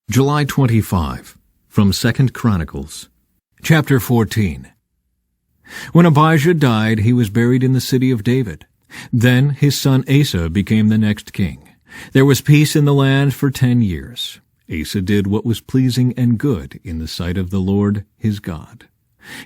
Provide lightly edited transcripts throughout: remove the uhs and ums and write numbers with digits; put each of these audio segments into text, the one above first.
July 25, from 2 Chronicles. Chapter 14. When Abijah died, he was buried in the city of David. Then his son Asa became the next king. There was peace in the land for 10 years. Asa did what was pleasing and good in the sight of the Lord his God.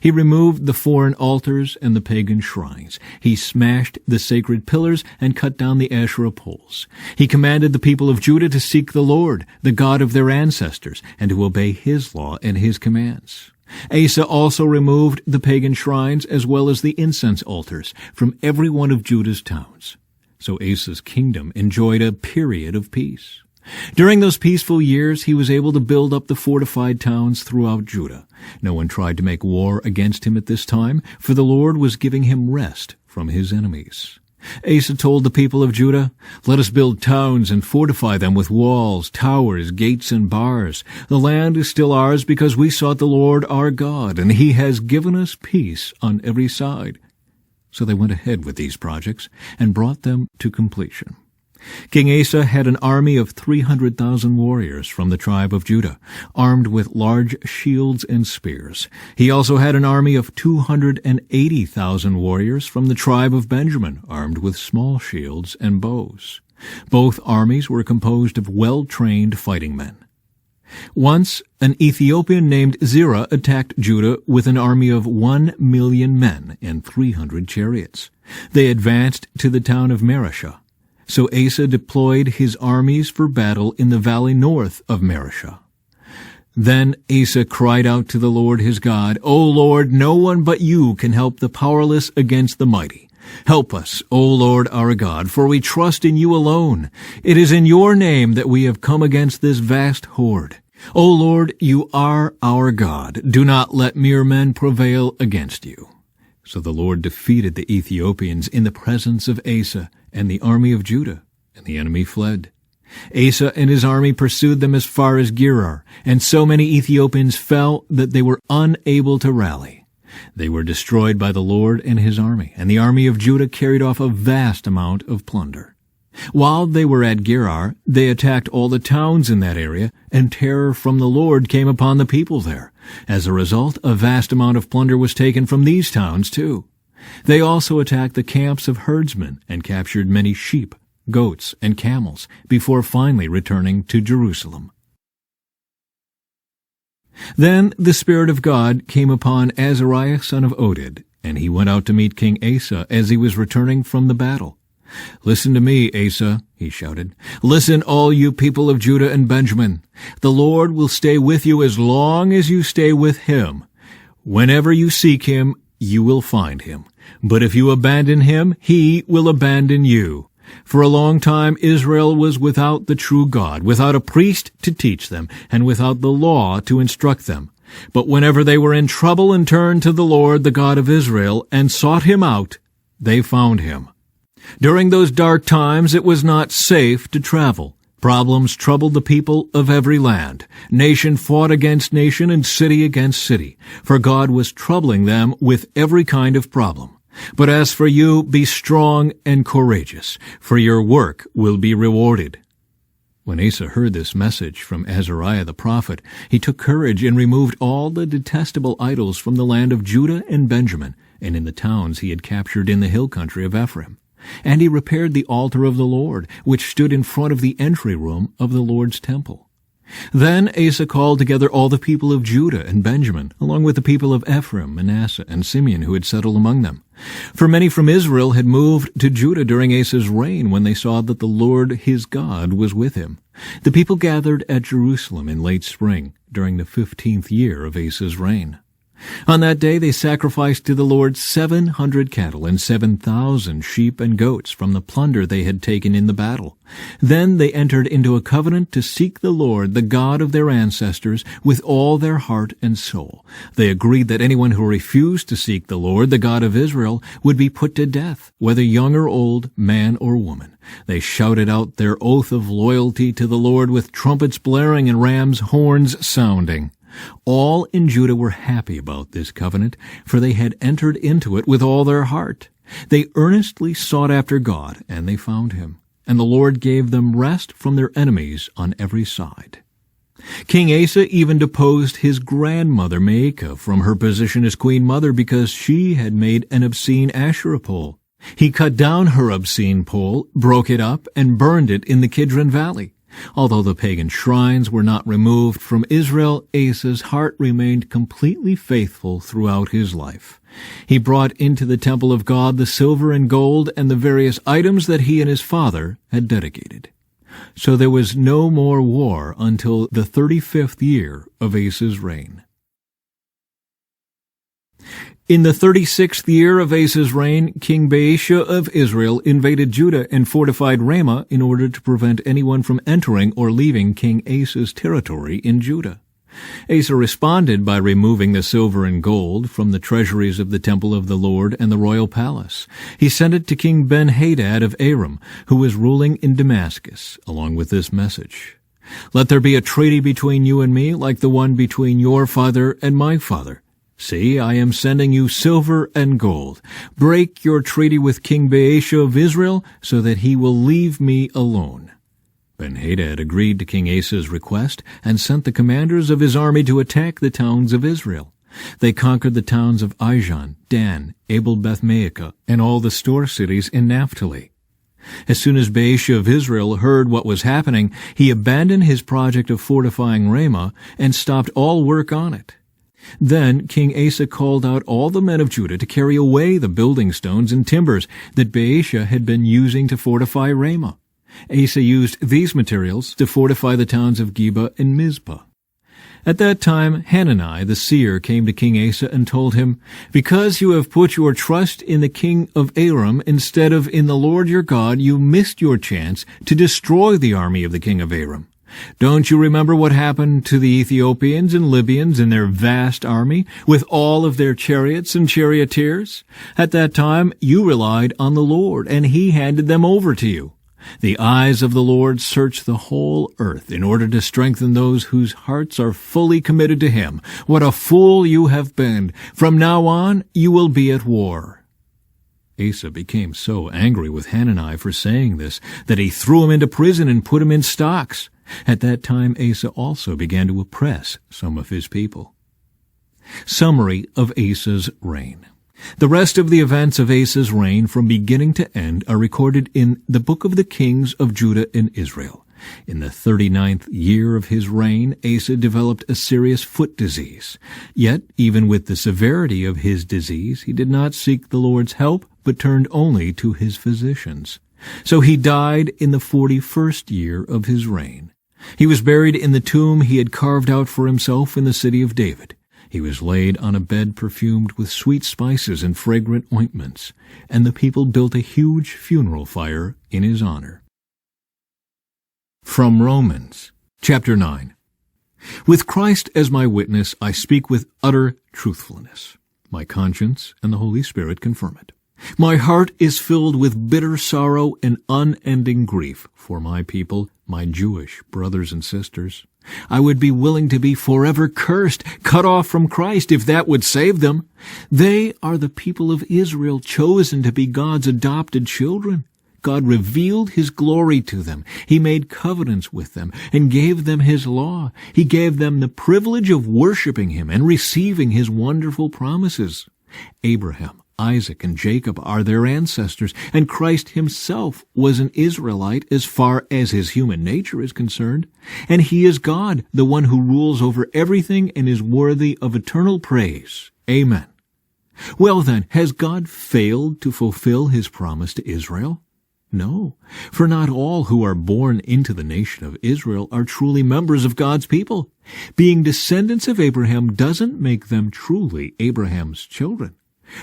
He removed the foreign altars and the pagan shrines. He smashed the sacred pillars and cut down the Asherah poles. He commanded the people of Judah to seek the Lord, the God of their ancestors, and to obey his law and his commands. Asa also removed the pagan shrines as well as the incense altars from every one of Judah's towns. So Asa's kingdom enjoyed a period of peace. During those peaceful years, he was able to build up the fortified towns throughout Judah. No one tried to make war against him at this time, for the Lord was giving him rest from his enemies. Asa told the people of Judah, "Let us build towns and fortify them with walls, towers, gates, and bars. The land is still ours because we sought the Lord our God, and he has given us peace on every side." So they went ahead with these projects and brought them to completion. King Asa had an army of 300,000 warriors from the tribe of Judah, armed with large shields and spears. He also had an army of 280,000 warriors from the tribe of Benjamin, armed with small shields and bows. Both armies were composed of well-trained fighting men. Once, an Ethiopian named Zerah attacked Judah with an army of 1,000,000 men and 300 chariots. They advanced to the town of Mareshah. So Asa deployed his armies for battle in the valley north of Mareshah. Then Asa cried out to the Lord his God, "O Lord, no one but you can help the powerless against the mighty. Help us, O Lord our God, for we trust in you alone. It is in your name that we have come against this vast horde. O Lord, you are our God. Do not let mere men prevail against you." So the Lord defeated the Ethiopians in the presence of Asa and the army of Judah, and the enemy fled. Asa and his army pursued them as far as Gerar, and so many Ethiopians fell that they were unable to rally. They were destroyed by the Lord and his army, and the army of Judah carried off a vast amount of plunder. While they were at Gerar, they attacked all the towns in that area, and terror from the Lord came upon the people there. As a result, a vast amount of plunder was taken from these towns too. They also attacked the camps of herdsmen and captured many sheep, goats, and camels before finally returning to Jerusalem. Then the Spirit of God came upon Azariah son of Oded, and he went out to meet King Asa as he was returning from the battle. "Listen to me, Asa," he shouted. "Listen, all you people of Judah and Benjamin. The Lord will stay with you as long as you stay with him. Whenever you seek him, you will find him. But if you abandon him, he will abandon you. For a long time Israel was without the true God, without a priest to teach them, and without the law to instruct them. But whenever they were in trouble and turned to the Lord, the God of Israel, and sought him out, they found him. During those dark times it was not safe to travel. Problems troubled the people of every land. Nation fought against nation and city against city, for God was troubling them with every kind of problem. But as for you, be strong and courageous, for your work will be rewarded." When Asa heard this message from Azariah the prophet, he took courage and removed all the detestable idols from the land of Judah and Benjamin, and in the towns he had captured in the hill country of Ephraim. And he repaired the altar of the Lord, which stood in front of the entry room of the Lord's temple. Then Asa called together all the people of Judah and Benjamin, along with the people of Ephraim, Manasseh, and Simeon who had settled among them. For many from Israel had moved to Judah during Asa's reign when they saw that the Lord his God was with him. The people gathered at Jerusalem in late spring, during the 15th year of Asa's reign. On that day they sacrificed to the Lord 700 cattle and 7,000 sheep and goats from the plunder they had taken in the battle. Then they entered into a covenant to seek the Lord, the God of their ancestors, with all their heart and soul. They agreed that anyone who refused to seek the Lord, the God of Israel, would be put to death, whether young or old, man or woman. They shouted out their oath of loyalty to the Lord with trumpets blaring and ram's horns sounding. All in Judah were happy about this covenant, for they had entered into it with all their heart. They earnestly sought after God, and they found him. And the Lord gave them rest from their enemies on every side. King Asa even deposed his grandmother Maacah from her position as queen mother because she had made an obscene Asherah pole. He cut down her obscene pole, broke it up, and burned it in the Kidron Valley. Although the pagan shrines were not removed from Israel, Asa's heart remained completely faithful throughout his life. He brought into the temple of God the silver and gold and the various items that he and his father had dedicated. So there was no more war until the 35th year of Asa's reign. In the 36th year of Asa's reign, King Baasha of Israel invaded Judah and fortified Ramah in order to prevent anyone from entering or leaving King Asa's territory in Judah. Asa responded by removing the silver and gold from the treasuries of the temple of the Lord and the royal palace. He sent it to King Ben-Hadad of Aram, who was ruling in Damascus, along with this message: "Let there be a treaty between you and me, like the one between your father and my father. See, I am sending you silver and gold. Break your treaty with King Baasha of Israel, so that he will leave me alone." Ben-Hadad agreed to King Asa's request and sent the commanders of his army to attack the towns of Israel. They conquered the towns of Ijon, Dan, Abel-Beth-Maacah, and all the store cities in Naphtali. As soon as Baasha of Israel heard what was happening, he abandoned his project of fortifying Ramah and stopped all work on it. Then King Asa called out all the men of Judah to carry away the building stones and timbers that Baasha had been using to fortify Ramah. Asa used these materials to fortify the towns of Geba and Mizpah. At that time Hanani the seer came to King Asa and told him, "Because you have put your trust in the king of Aram instead of in the Lord your God, you missed your chance to destroy the army of the king of Aram. Don't you remember what happened to the Ethiopians and Libyans in their vast army, with all of their chariots and charioteers? At that time you relied on the Lord, and he handed them over to you. The eyes of the Lord search the whole earth in order to strengthen those whose hearts are fully committed to him. What a fool you have been! From now on you will be at war." Asa became so angry with Hanani for saying this that he threw him into prison and put him in stocks. At that time Asa also began to oppress some of his people. Summary of Asa's reign. The rest of the events of Asa's reign from beginning to end are recorded in the book of the kings of Judah and Israel. In the 39th year of his reign, Asa developed a serious foot disease. Yet, even with the severity of his disease, he did not seek the Lord's help, but turned only to his physicians. So he died in the 41st year of his reign. He was buried in the tomb he had carved out for himself in the city of David. He was laid on a bed perfumed with sweet spices and fragrant ointments, and the people built a huge funeral fire in his honor. From Romans, chapter 9. With Christ as my witness, I speak with utter truthfulness. My conscience and the Holy Spirit confirm it. My heart is filled with bitter sorrow and unending grief for my people, my Jewish brothers and sisters. I would be willing to be forever cursed, cut off from Christ, if that would save them. They are the people of Israel, chosen to be God's adopted children. God revealed his glory to them. He made covenants with them and gave them his law. He gave them the privilege of worshiping him and receiving his wonderful promises. Abraham, Isaac, and Jacob are their ancestors, and Christ himself was an Israelite as far as his human nature is concerned. And he is God, the one who rules over everything and is worthy of eternal praise. Amen. Well then, has God failed to fulfill his promise to Israel? No, for not all who are born into the nation of Israel are truly members of God's people. Being descendants of Abraham doesn't make them truly Abraham's children.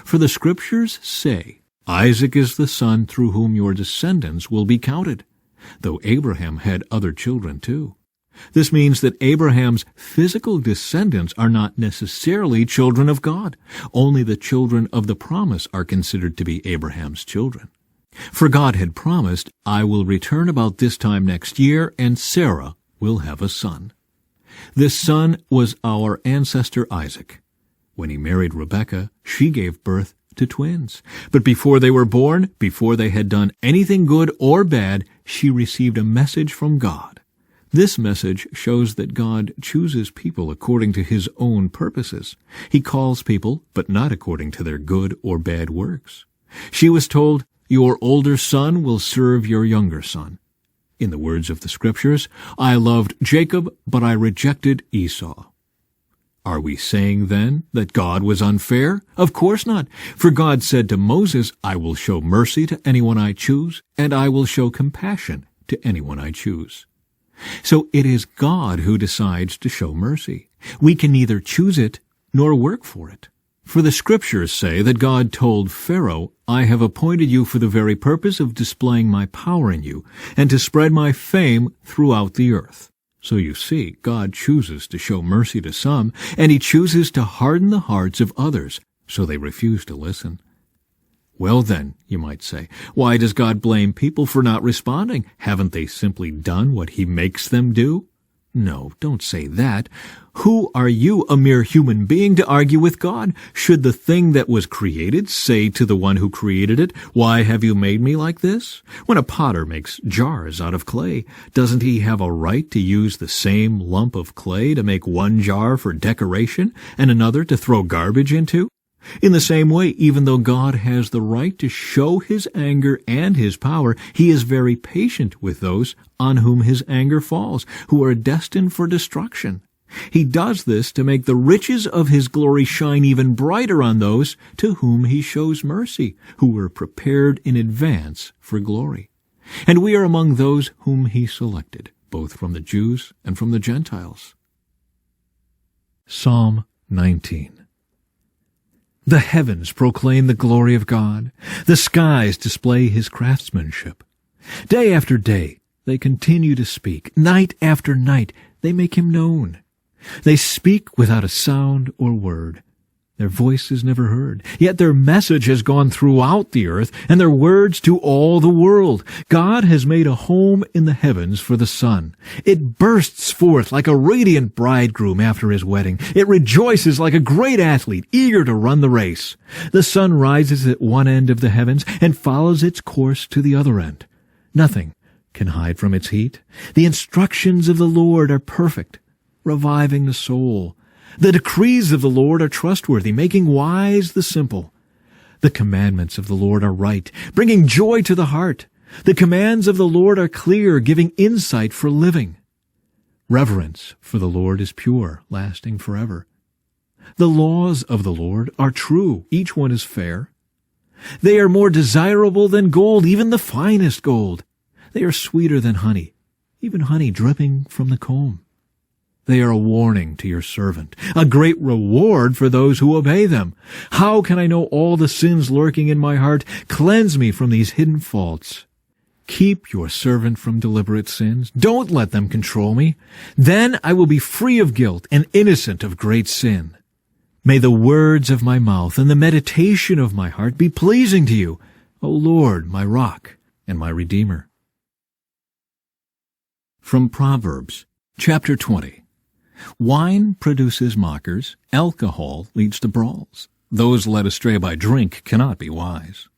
For the Scriptures say, Isaac is the son through whom your descendants will be counted, though Abraham had other children too. This means that Abraham's physical descendants are not necessarily children of God. Only the children of the promise are considered to be Abraham's children. For God had promised, I will return about this time next year, and Sarah will have a son. This son was our ancestor Isaac. When he married Rebekah, she gave birth to twins. But before they were born, before they had done anything good or bad, she received a message from God. This message shows that God chooses people according to his own purposes. He calls people, but not according to their good or bad works. She was told, "Your older son will serve your younger son." In the words of the Scriptures, "I loved Jacob, but I rejected Esau." Are we saying then that God was unfair? Of course not. For God said to Moses, "I will show mercy to anyone I choose, and I will show compassion to anyone I choose." So it is God who decides to show mercy. We can neither choose it nor work for it. For the Scriptures say that God told Pharaoh, "I have appointed you for the very purpose of displaying my power in you, and to spread my fame throughout the earth." So you see, God chooses to show mercy to some, and he chooses to harden the hearts of others, so they refuse to listen. Well then, you might say, why does God blame people for not responding? Haven't they simply done what he makes them do? No, don't say that. Who are you, a mere human being, to argue with God? Should the thing that was created say to the one who created it, "Why have you made me like this?" When a potter makes jars out of clay, doesn't he have a right to use the same lump of clay to make one jar for decoration and another to throw garbage into? In the same way, even though God has the right to show his anger and his power, he is very patient with those on whom his anger falls, who are destined for destruction. He does this to make the riches of his glory shine even brighter on those to whom he shows mercy, who were prepared in advance for glory. And we are among those whom he selected, both from the Jews and from the Gentiles. Psalm 19. The heavens proclaim the glory of God. The skies display his craftsmanship. Day after day they continue to speak. Night after night they make him known. They speak without a sound or word. Their voice is never heard. Yet their message has gone throughout the earth, and their words to all the world. God has made a home in the heavens for the sun. It bursts forth like a radiant bridegroom after his wedding. It rejoices like a great athlete, eager to run the race. The sun rises at one end of the heavens and follows its course to the other end. Nothing can hide from its heat. The instructions of the Lord are perfect, reviving the soul. The decrees of the Lord are trustworthy, making wise the simple. The commandments of the Lord are right, bringing joy to the heart. The commands of the Lord are clear, giving insight for living. Reverence for the Lord is pure, lasting forever. The laws of the Lord are true, each one is fair. They are more desirable than gold, even the finest gold. They are sweeter than honey, even honey dripping from the comb. They are a warning to your servant, a great reward for those who obey them. How can I know all the sins lurking in my heart? Cleanse me from these hidden faults. Keep your servant from deliberate sins. Don't let them control me. Then I will be free of guilt and innocent of great sin. May the words of my mouth and the meditation of my heart be pleasing to you, O Lord, my rock and my Redeemer. From Proverbs, chapter 20. Wine produces mockers, alcohol leads to brawls. Those led astray by drink cannot be wise.